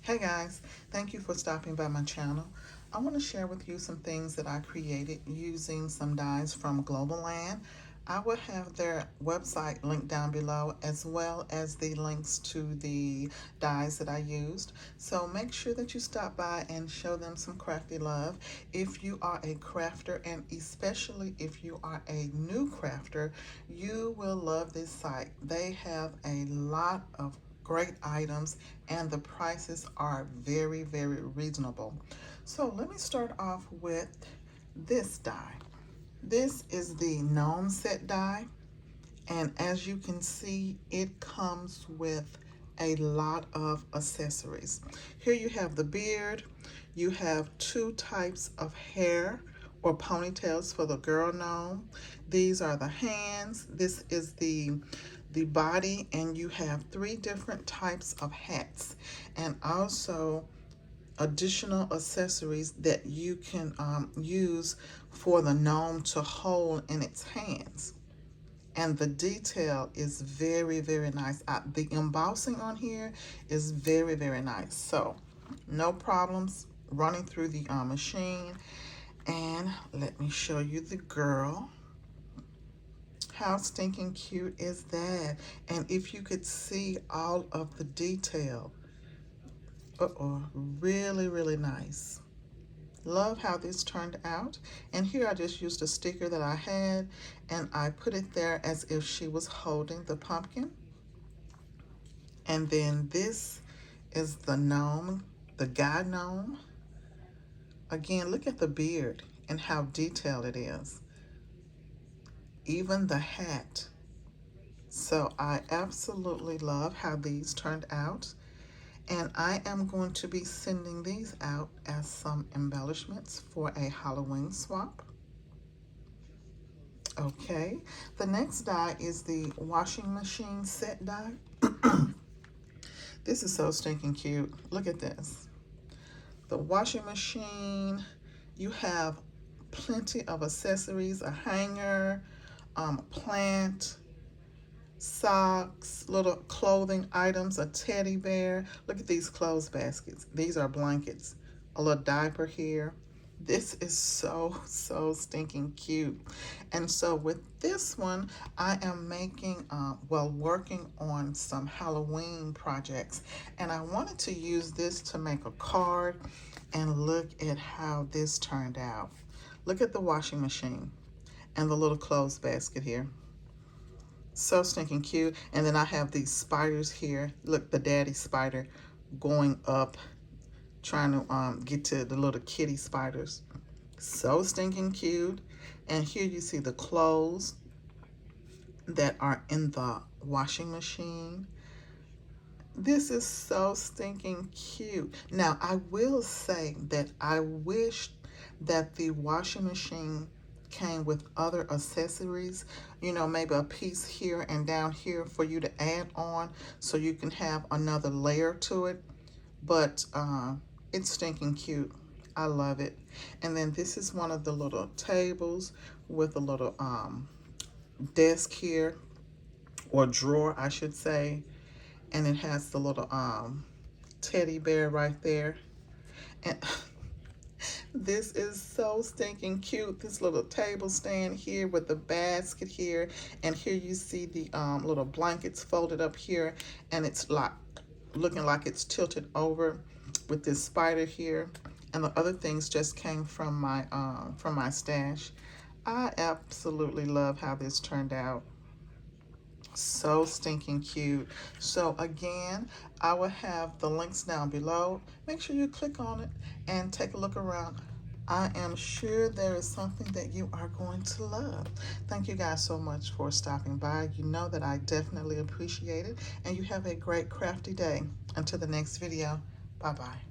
Hey guys, thank you for stopping by my channel. I want to share with you some things that I created using some dies from GlobleLand. I will have their website linked down below as well as the links to the dies that I used. So make sure that you stop by and show them some crafty love. If you are a crafter and especially if you are a new crafter, you will love this site. They have a lot of great items and the prices are very, very reasonable. So let me start off with this die. This is the gnome set die, and as you can see, it comes with a lot of accessories. Here you have the beard, you have two types of hair or ponytails for the girl gnome. These are the hands, this is the body, and you have three different types of hats and also additional accessories that you can use for the gnome to hold in its hands. And the detail is very, very nice. The embossing on here is very, very nice. So no problems running through the machine. And let me show you the girl. How stinking cute is that? And if you could see all of the detail, really, really nice. Love how this turned out. And here I just used a sticker that I had and I put it there as if she was holding the pumpkin. And then this is the gnome, the guy gnome. Again, look at the beard and how detailed it is. Even the hat. So I absolutely love how these turned out. And I am going to be sending these out as some embellishments for a Halloween swap. Okay, the next die is the washing machine set die. This is so stinking cute. Look at this. The washing machine, you have plenty of accessories, a hanger, plant, socks, little clothing items, a teddy bear. Look at these clothes baskets. These are blankets, a little diaper here. This is so, so stinking cute. And so with this one, I am making, working on some Halloween projects. And I wanted to use this to make a card, and look at how this turned out. Look at the washing machine and the little clothes basket here. So stinking cute. And then I have these spiders here. Look, the daddy spider going up, trying to get to the little kitty spiders. So stinking cute. And here you see the clothes that are in the washing machine. This is so stinking cute. Now, I will say that I wish that the washing machine came with other accessories, you know, maybe a piece here and down here for you to add on so you can have another layer to it. But it's stinking cute. I love it. And then this is one of the little tables with a little desk here, or drawer I should say, and it has the little teddy bear right there. And this is so stinking cute. This little table stand here with the basket here, and here you see the little blankets folded up here, and it's like looking like it's tilted over with this spider here, and the other things just came from my stash. I absolutely love how this turned out. So stinking cute. So again, I will have the links down below. Make sure you click on it and take a look around. I am sure there is something that you are going to love. Thank you guys so much for stopping by. You know that I definitely appreciate it, and you have a great crafty day. Until the next video, bye-bye.